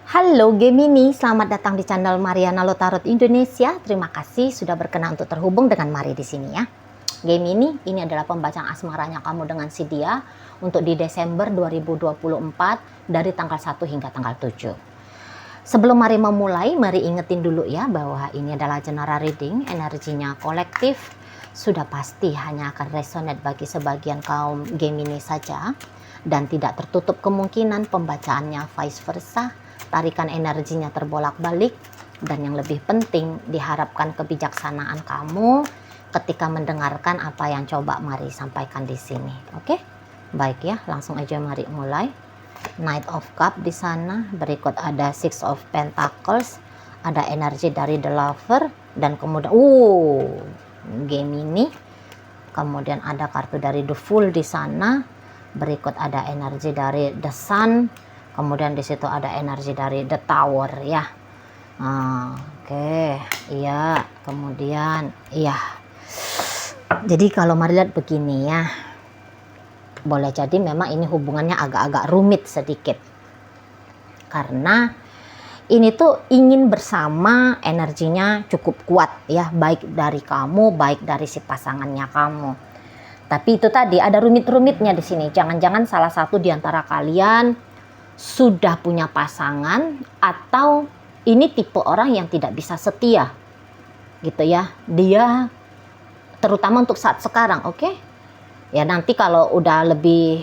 Halo Gemini, selamat datang di channel Mariana Lotarot Indonesia. Terima kasih sudah berkenan untuk terhubung dengan Mari di sini ya. Gemini, ini adalah pembacaan asmaranya kamu dengan si dia untuk di Desember 2024 dari tanggal 1 hingga tanggal 7. Sebelum Mari memulai, Mari ingetin dulu ya bahwa ini adalah general reading, energinya kolektif, sudah pasti hanya akan resonate bagi sebagian kaum Gemini saja dan tidak tertutup kemungkinan pembacaannya vice versa. Tarikan energinya terbolak-balik, dan yang lebih penting diharapkan kebijaksanaan kamu ketika mendengarkan apa yang coba Mari sampaikan di sini. Oke? Baik ya, langsung aja Mari mulai. Knight of Cup di sana, berikut ada Six of Pentacles, ada energi dari The Lover, dan kemudian Gemini. Kemudian ada kartu dari The Fool di sana, berikut ada energi dari The Sun. Kemudian di situ ada energi dari The Tower ya. Oke, iya. Kemudian iya. Jadi kalau Mari lihat begini ya, boleh jadi memang ini hubungannya agak-agak rumit sedikit. Karena ini tuh ingin bersama, energinya cukup kuat ya, baik dari kamu, baik dari si pasangannya kamu. Tapi itu tadi ada rumit-rumitnya di sini. Jangan-jangan salah satu di antara kalian sudah punya pasangan, atau ini tipe orang yang tidak bisa setia gitu ya. Dia terutama untuk saat sekarang, oke? Ya nanti kalau udah lebih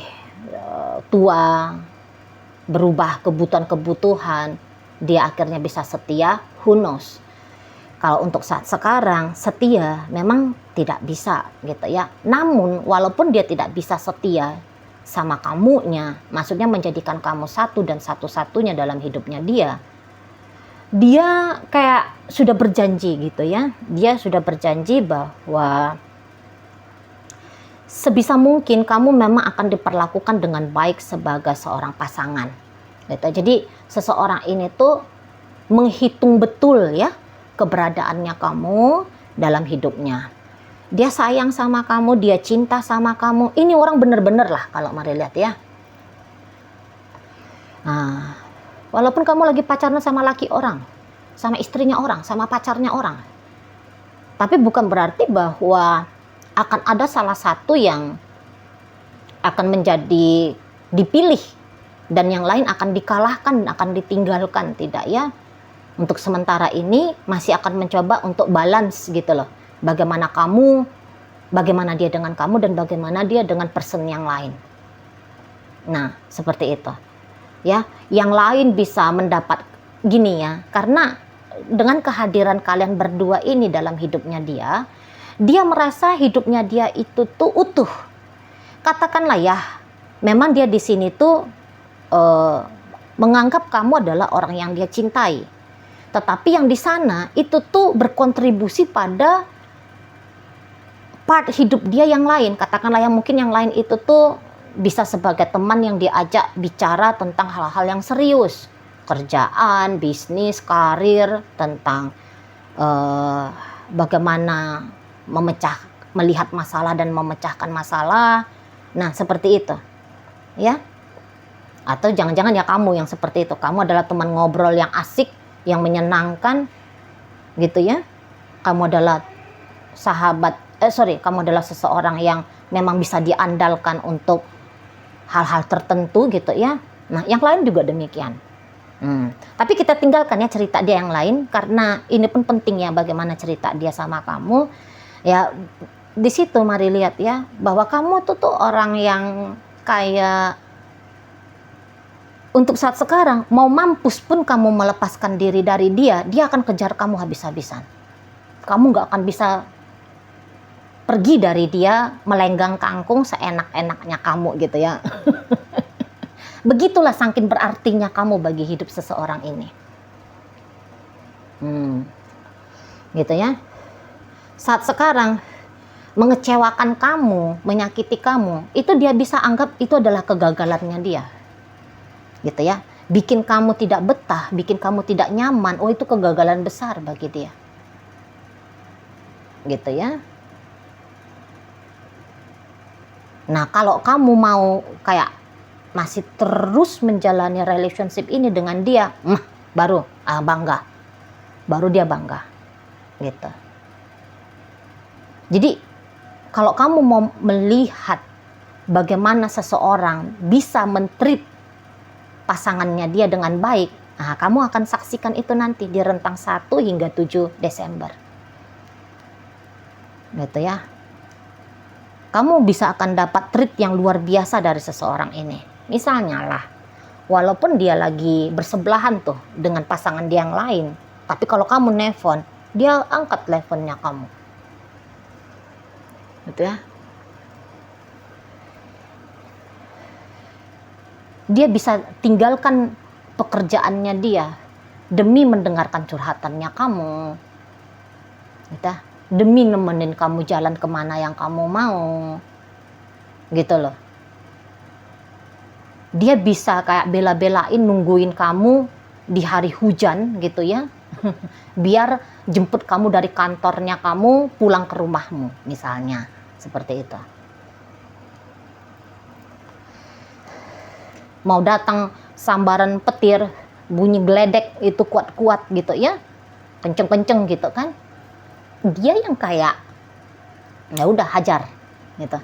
tua, berubah kebutuhan-kebutuhan, dia akhirnya bisa setia, who knows. Kalau untuk saat sekarang setia memang tidak bisa gitu ya. Namun walaupun dia tidak bisa setia sama kamunya, maksudnya menjadikan kamu satu dan satu-satunya dalam hidupnya dia kayak sudah berjanji gitu ya. Dia sudah berjanji bahwa sebisa mungkin kamu memang akan diperlakukan dengan baik sebagai seorang pasangan gitu. Jadi seseorang ini tuh menghitung betul ya keberadaannya kamu dalam hidupnya. Dia sayang sama kamu, dia cinta sama kamu. Ini orang bener-bener lah kalau Mari lihat ya. Nah, walaupun kamu lagi pacaran sama laki orang, sama istrinya orang, sama pacarnya orang, tapi bukan berarti bahwa akan ada salah satu yang akan menjadi dipilih dan yang lain akan dikalahkan, akan ditinggalkan. Tidak ya. Untuk sementara ini masih akan mencoba untuk balance gitu loh. Bagaimana dia dengan kamu, dan bagaimana dia dengan person yang lain. Nah, seperti itu. Ya, yang lain bisa mendapat gini ya, karena dengan kehadiran kalian berdua ini dalam hidupnya dia merasa hidupnya dia itu tuh utuh. Katakanlah ya, memang dia di sini tuh menganggap kamu adalah orang yang dia cintai. Tetapi yang di sana itu tuh berkontribusi pada part hidup dia yang lain. Katakanlah yang mungkin yang lain itu tuh bisa sebagai teman yang diajak bicara tentang hal-hal yang serius. Kerjaan, bisnis, karir, tentang bagaimana melihat masalah dan memecahkan masalah. Nah, seperti itu. Ya. Atau jangan-jangan ya kamu yang seperti itu. Kamu adalah teman ngobrol yang asik, yang menyenangkan gitu ya. Kamu adalah kamu adalah seseorang yang memang bisa diandalkan untuk hal-hal tertentu gitu ya. Nah, yang lain juga demikian. Tapi kita tinggalkan ya cerita dia yang lain, karena ini pun penting ya bagaimana cerita dia sama kamu. Ya, di situ Mari lihat ya bahwa kamu tuh orang yang kayak untuk saat sekarang mau mampus pun kamu melepaskan diri dari dia akan kejar kamu habis-habisan. Kamu nggak akan bisa pergi dari dia melenggang kangkung seenak-enaknya kamu gitu ya. Begitulah saking berartinya kamu bagi hidup seseorang ini. Gitu ya. Saat sekarang mengecewakan kamu, menyakiti kamu, itu dia bisa anggap itu adalah kegagalannya dia. Gitu ya. Bikin kamu tidak betah, bikin kamu tidak nyaman, itu kegagalan besar bagi dia. Gitu ya. Nah, kalau kamu mau kayak masih terus menjalani relationship ini dengan dia, baru bangga, baru dia bangga gitu. Jadi kalau kamu mau melihat bagaimana seseorang bisa men-treat pasangannya dia dengan baik, kamu akan saksikan itu nanti di rentang 1 hingga 7 Desember. Gitu ya. Kamu bisa akan dapat treat yang luar biasa dari seseorang ini. Misalnya lah, walaupun dia lagi bersebelahan tuh dengan pasangan dia yang lain, tapi kalau kamu nelfon, dia angkat teleponnya kamu. Gitu ya. Dia bisa tinggalkan pekerjaannya dia demi mendengarkan curhatannya kamu. Gitu ya. Demi nemenin kamu jalan kemana yang kamu mau. Gitu loh. Dia bisa kayak bela-belain nungguin kamu di hari hujan gitu ya. Biar jemput kamu dari kantornya kamu pulang ke rumahmu misalnya. Seperti itu. Mau datang sambaran petir, bunyi geledek itu kuat-kuat gitu ya. Kenceng-kenceng gitu kan. Dia yang kayak ya udah hajar gitu.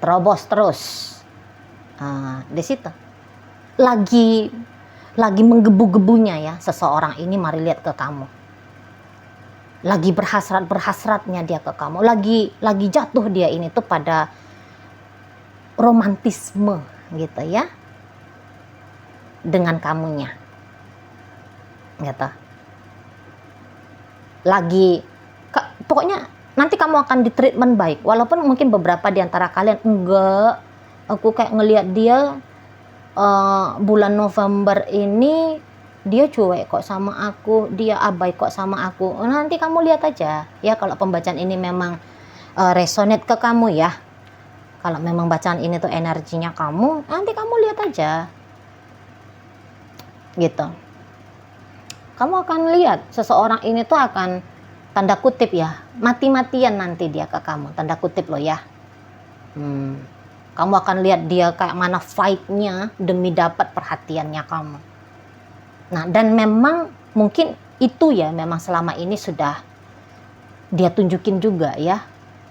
Terobos terus. Di situ. Lagi menggebu-gebunya ya seseorang ini, mari lihat ke kamu. Lagi berhasratnya dia ke kamu, lagi jatuh dia ini tuh pada romantisme gitu ya dengan kamunya gitu. Pokoknya nanti kamu akan ditreatment baik, walaupun mungkin beberapa di antara kalian enggak, aku kayak ngelihat dia bulan November ini dia cuek kok sama aku, dia abai kok sama aku. Nanti kamu lihat aja ya, kalau pembacaan ini memang resonate ke kamu ya, kalau memang bacaan ini tuh energinya kamu, nanti kamu lihat aja gitu. Kamu akan lihat seseorang ini tuh akan tanda kutip ya, mati-matian nanti dia ke kamu, tanda kutip loh ya. Kamu akan lihat dia kayak mana fight-nya demi dapat perhatiannya kamu. Nah, dan memang mungkin itu ya, memang selama ini sudah dia tunjukin juga ya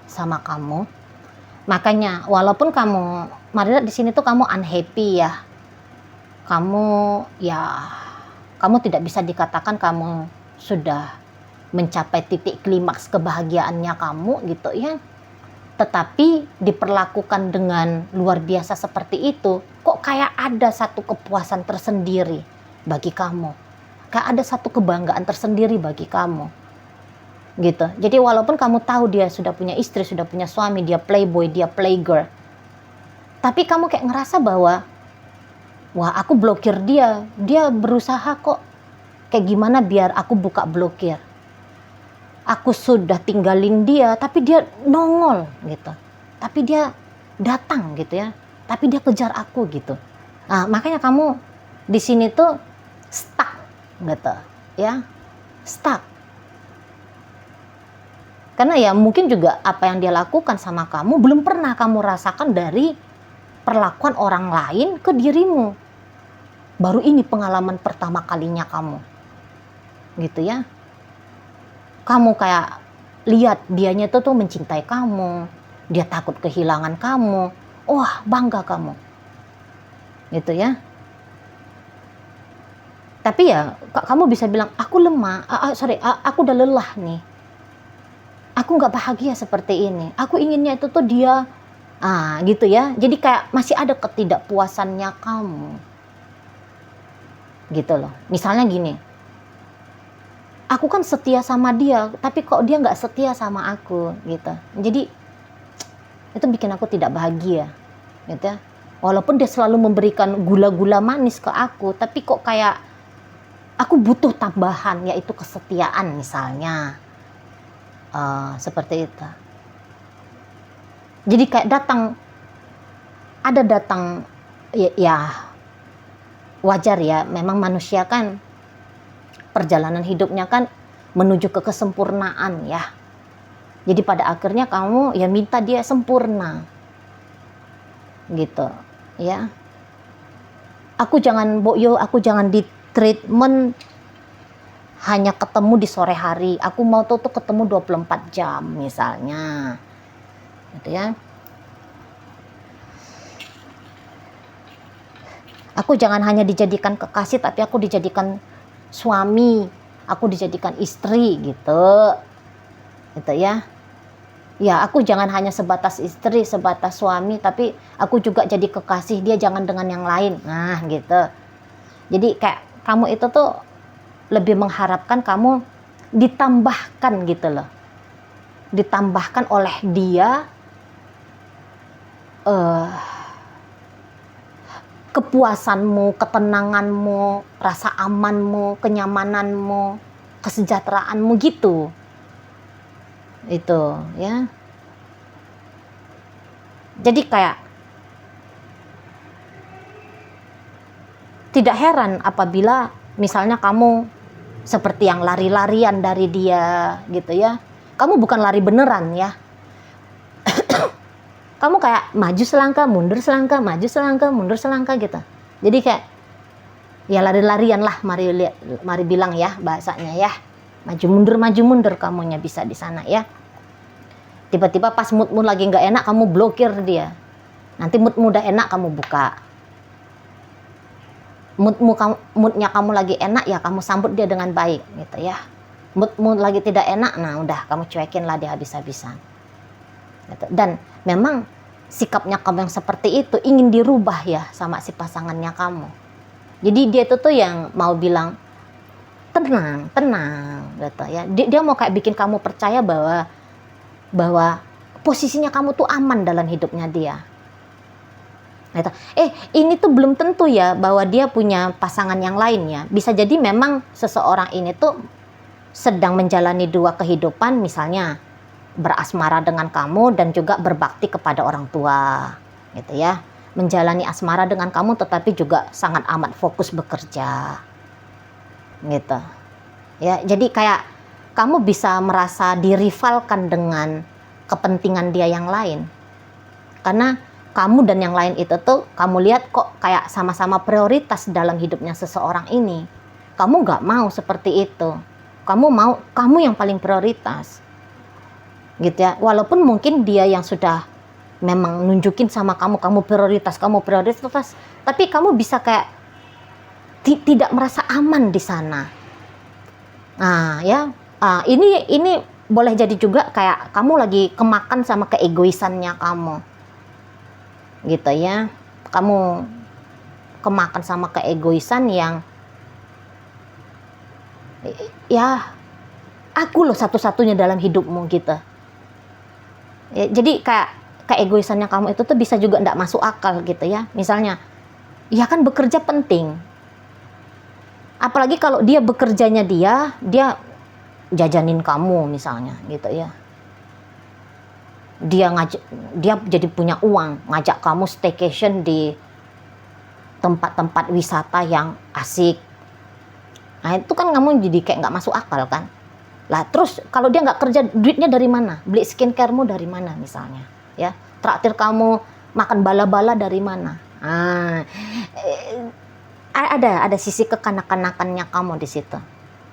sama kamu. Makanya walaupun kamu, Maria di sini tuh kamu unhappy ya. Kamu tidak bisa dikatakan kamu sudah mencapai titik klimaks kebahagiaannya kamu gitu ya. Tetapi diperlakukan dengan luar biasa seperti itu, kok kayak ada satu kepuasan tersendiri bagi kamu. Kayak ada satu kebanggaan tersendiri bagi kamu. Gitu. Jadi walaupun kamu tahu dia sudah punya istri, sudah punya suami, dia playboy, dia playgirl. Tapi kamu kayak ngerasa bahwa, wah aku blokir dia. Dia berusaha kok. Kayak gimana biar aku buka blokir. Aku sudah tinggalin dia, tapi dia nongol gitu. Tapi dia datang gitu ya. Tapi dia kejar aku gitu. Nah, makanya kamu di sini tuh stuck gitu ya. Stuck. Karena ya mungkin juga apa yang dia lakukan sama kamu belum pernah kamu rasakan dari perlakuan orang lain ke dirimu. Baru ini pengalaman pertama kalinya kamu. Gitu ya. Kamu kayak lihat dianya tuh mencintai kamu, dia takut kehilangan kamu, wah bangga kamu, gitu ya. Tapi ya kamu bisa bilang aku lemah, aku udah lelah nih, aku nggak bahagia seperti ini, aku inginnya itu tuh dia, gitu ya. Jadi kayak masih ada ketidakpuasannya kamu, gitu loh. Misalnya gini. Aku kan setia sama dia, tapi kok dia nggak setia sama aku, gitu. Jadi itu bikin aku tidak bahagia, gitu ya. Walaupun dia selalu memberikan gula-gula manis ke aku, tapi kok kayak aku butuh tambahan, yaitu kesetiaan misalnya, seperti itu. Jadi kayak datang ya wajar ya, memang manusia kan perjalanan hidupnya kan menuju ke kesempurnaan ya. Jadi pada akhirnya kamu ya minta dia sempurna. Gitu ya. Aku jangan di treatment hanya ketemu di sore hari. Aku mau tuh ketemu 24 jam misalnya. Gitu ya. Aku jangan hanya dijadikan kekasih, tapi aku dijadikan suami, aku dijadikan istri gitu. Gitu ya. Ya, aku jangan hanya sebatas istri, sebatas suami, tapi aku juga jadi kekasih dia, jangan dengan yang lain. Nah, gitu. Jadi kayak kamu itu tuh lebih mengharapkan kamu ditambahkan gitu loh. Ditambahkan oleh dia kepuasanmu, ketenanganmu, rasa amanmu, kenyamananmu, kesejahteraanmu gitu. Itu ya. Jadi kayak tidak heran apabila misalnya kamu seperti yang lari-larian dari dia gitu ya. Kamu bukan lari beneran ya. Kamu kayak maju selangkah, mundur selangkah, maju selangkah, mundur selangkah gitu. Jadi kayak ya lari-larian lah, mari bilang ya bahasanya ya. Maju mundur kamunya bisa di sana ya. Tiba-tiba pas moodmu lagi nggak enak, kamu blokir dia. Nanti moodmu udah enak, kamu buka. Moodnya kamu lagi enak ya, kamu sambut dia dengan baik gitu ya. Moodmu lagi tidak enak, nah udah kamu cuekin lah dia habis-habisan. Gitu. Dan memang sikapnya kamu yang seperti itu ingin dirubah ya sama si pasangannya kamu. Jadi dia itu tuh yang mau bilang tenang gitu ya. Dia mau kayak bikin kamu percaya bahwa posisinya kamu tuh aman dalam hidupnya dia. Gitu. Ini tuh belum tentu ya bahwa dia punya pasangan yang lainnya. Bisa jadi memang seseorang ini tuh sedang menjalani dua kehidupan, misalnya berasmara dengan kamu dan juga berbakti kepada orang tua, gitu ya. Menjalani asmara dengan kamu tetapi juga sangat amat fokus bekerja. Gitu. Ya, jadi kayak kamu bisa merasa dirivalkan dengan kepentingan dia yang lain. Karena kamu dan yang lain itu tuh kamu lihat kok kayak sama-sama prioritas dalam hidupnya seseorang ini. Kamu gak mau seperti itu. Kamu mau kamu yang paling prioritas. Gitu ya. Walaupun mungkin dia yang sudah memang nunjukin sama kamu prioritas, tapi kamu bisa kayak tidak merasa aman di sana. Nah, ya. Ini boleh jadi juga kayak kamu lagi kemakan sama keegoisannya kamu. Gitu ya. Kamu kemakan sama keegoisan yang ya aku loh satu-satunya dalam hidupmu gitu. Ya, jadi kayak keegoisannya kamu itu tuh bisa juga enggak masuk akal gitu ya. Misalnya, ya kan bekerja penting. Apalagi kalau dia bekerjanya dia jajanin kamu misalnya gitu ya. Dia jadi punya uang, ngajak kamu staycation di tempat-tempat wisata yang asik. Nah itu kan kamu jadi kayak nggak masuk akal kan. Lah terus kalau dia nggak kerja, duitnya dari mana? Beli skincaremu dari mana misalnya? Ya, traktir kamu makan bala-bala dari mana? Ada sisi kekanak-kanakannya kamu di situ,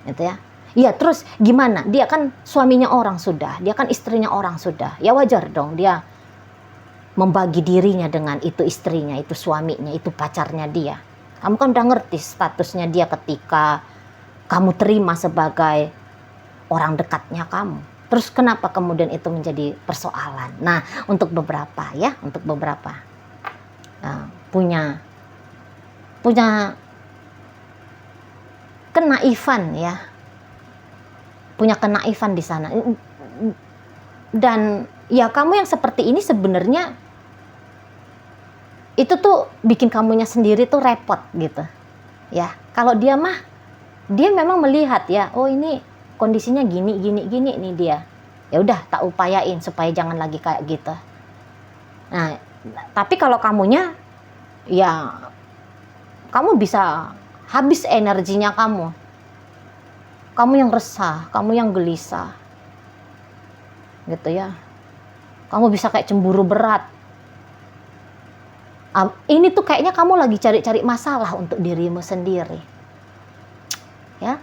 gitu ya. Iya, terus gimana? Dia kan suaminya orang sudah, dia kan istrinya orang sudah. Ya wajar dong dia membagi dirinya dengan itu istrinya, itu suaminya, itu pacarnya dia. Kamu kan udah ngerti statusnya dia ketika kamu terima sebagai orang dekatnya kamu. Terus kenapa kemudian itu menjadi persoalan? Nah, untuk beberapa punya kenaifan ya. Punya kenaifan di sana. Dan ya kamu yang seperti ini sebenarnya itu tuh bikin kamunya sendiri tuh repot gitu. Ya, kalau dia memang melihat ya, oh ini kondisinya gini nih dia. Ya udah tak upayain supaya jangan lagi kayak gitu. Nah, tapi kalau kamunya ya kamu bisa habis energinya kamu. Kamu yang resah, kamu yang gelisah. Gitu ya. Kamu bisa kayak cemburu berat. Ini tuh kayaknya kamu lagi cari-cari masalah untuk dirimu sendiri. Ya.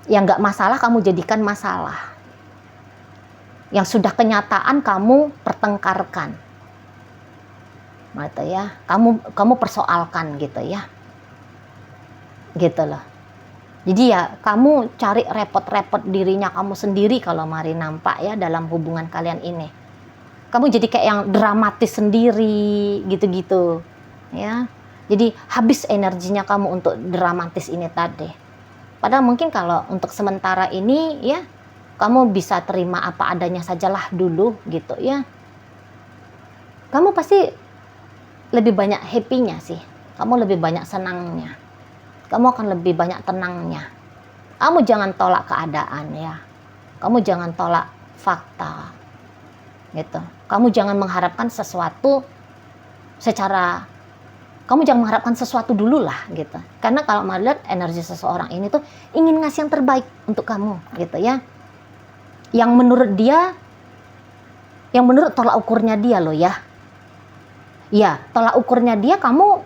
Yang nggak masalah kamu jadikan masalah. Yang sudah kenyataan kamu pertengkarkan. Gitu ya. Kamu persoalkan gitu ya. Gitu loh. Jadi ya kamu cari repot-repot dirinya kamu sendiri kalau mari nampak ya dalam hubungan kalian ini. Kamu jadi kayak yang dramatis sendiri gitu-gitu ya. Jadi habis energinya kamu untuk dramatis ini tadi. Padahal mungkin kalau untuk sementara ini ya kamu bisa terima apa adanya sajalah dulu gitu ya. Kamu pasti lebih banyak happy-nya sih. Kamu lebih banyak senangnya. Kamu akan lebih banyak tenangnya. Kamu jangan tolak keadaan ya. Kamu jangan tolak fakta. Gitu. Kamu jangan mengharapkan sesuatu kamu jangan mengharapkan sesuatu dulu lah gitu. Karena kalau melihat energi seseorang ini tuh ingin ngasih yang terbaik untuk kamu gitu ya. Yang menurut tolak ukurnya dia loh ya. Ya, tolak ukurnya dia kamu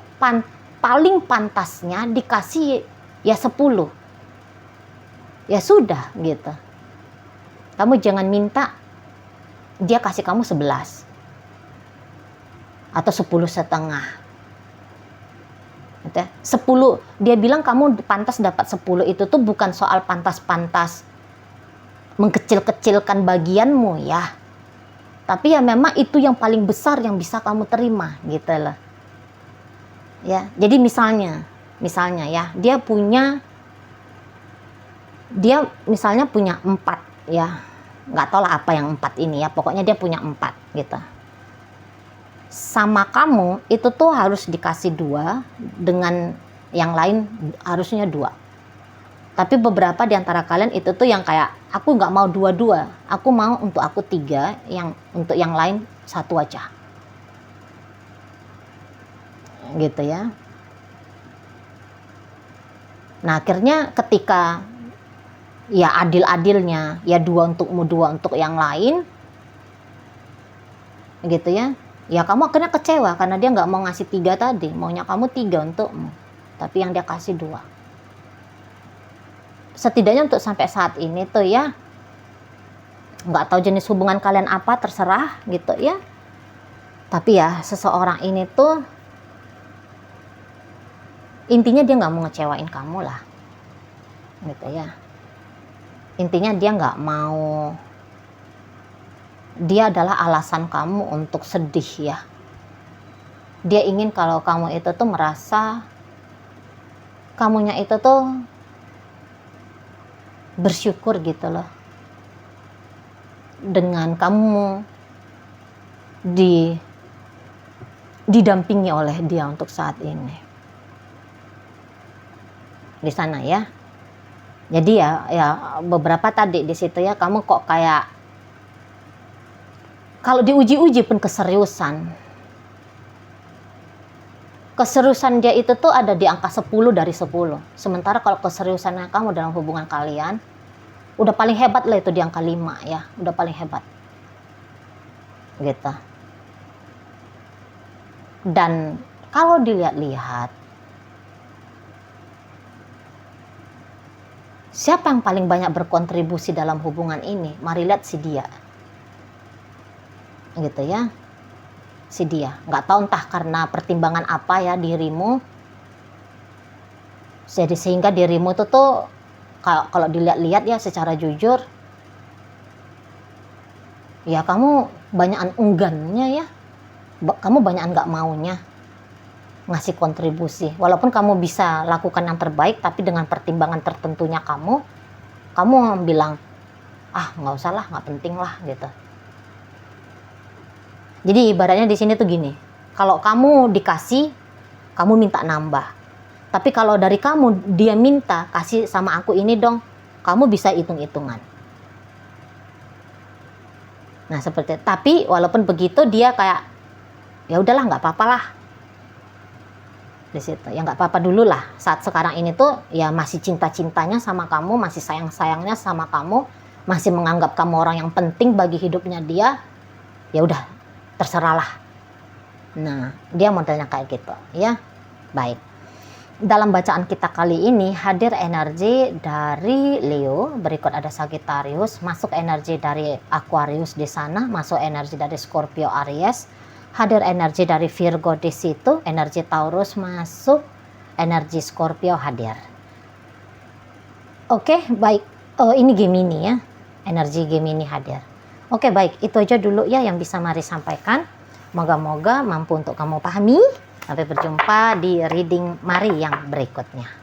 paling pantasnya dikasih ya 10. Ya sudah gitu. Kamu jangan minta dia kasih kamu 11 atau 10,5. Gitu ya. 10, dia bilang kamu pantas dapat 10 itu tuh bukan soal pantas-pantas mengkecil-kecilkan bagianmu ya. Tapi ya memang itu yang paling besar yang bisa kamu terima gitu loh. Ya, jadi misalnya ya, dia misalnya punya 4 ya. Nggak tahu lah apa yang 4 ini ya, pokoknya dia punya 4 gitu. Sama kamu itu tuh harus dikasih 2, dengan yang lain harusnya 2. Tapi beberapa di antara kalian itu tuh yang kayak, aku nggak mau 2-2, aku mau untuk aku 3, yang untuk yang lain 1 aja. Gitu ya. Nah akhirnya ketika ya adil-adilnya ya 2 untukmu 2 untuk yang lain gitu ya, ya kamu akhirnya kecewa karena dia nggak mau ngasih 3 tadi, maunya kamu 3 untukmu tapi yang dia kasih 2. Setidaknya untuk sampai saat ini tuh ya, nggak tahu jenis hubungan kalian apa, terserah gitu ya, tapi ya seseorang ini tuh intinya dia nggak mau ngecewain kamu lah gitu ya. Intinya dia nggak mau, dia adalah alasan kamu untuk sedih ya. Dia ingin kalau kamu itu tuh merasa kamunya itu tuh bersyukur gitu loh dengan kamu didampingi oleh dia untuk saat ini di sana ya. Jadi ya beberapa tadi di situ ya, kamu kok kayak kalau diuji-uji pun keseriusan dia itu tuh ada di angka 10 dari 10. Sementara kalau keseriusannya kamu dalam hubungan kalian udah paling hebat lah itu di angka 5 ya, udah paling hebat gitu. Dan kalau dilihat-lihat, siapa yang paling banyak berkontribusi dalam hubungan ini? Mari lihat si dia. Gitu ya. Si dia. Nggak tahu entah karena pertimbangan apa ya dirimu. Jadi sehingga dirimu itu tuh kalau dilihat-lihat ya secara jujur, ya kamu banyakan enggannya ya. Kamu banyakan nggak maunya ngasih kontribusi. Walaupun kamu bisa lakukan yang terbaik, tapi dengan pertimbangan tertentunya kamu bilang, nggak usah lah, nggak penting lah gitu. Jadi ibaratnya di sini tuh gini, kalau kamu dikasih, kamu minta nambah. Tapi kalau dari kamu dia minta kasih sama aku ini dong, kamu bisa hitung-hitungan. Nah seperti itu. Tapi walaupun begitu dia kayak, ya udahlah nggak apa-apa lah. Di situ ya nggak apa-apa dulu lah, saat sekarang ini tuh ya masih cinta-cintanya sama kamu, masih sayang-sayangnya sama kamu, masih menganggap kamu orang yang penting bagi hidupnya dia, ya udah terserahlah. Nah dia modelnya kayak gitu ya. Baik, dalam bacaan kita kali ini hadir energi dari Leo, berikut ada Sagittarius, masuk energi dari Aquarius di sana, masuk energi dari Scorpio Aries, hadir energi dari Virgo di situ, energi Taurus masuk, energi Scorpio hadir. Oke, baik. Oh, ini Gemini ya. Energi Gemini hadir. Oke, baik. Itu aja dulu ya yang bisa Mari sampaikan. Moga-moga mampu untuk kamu pahami. Sampai berjumpa di reading Mari yang berikutnya.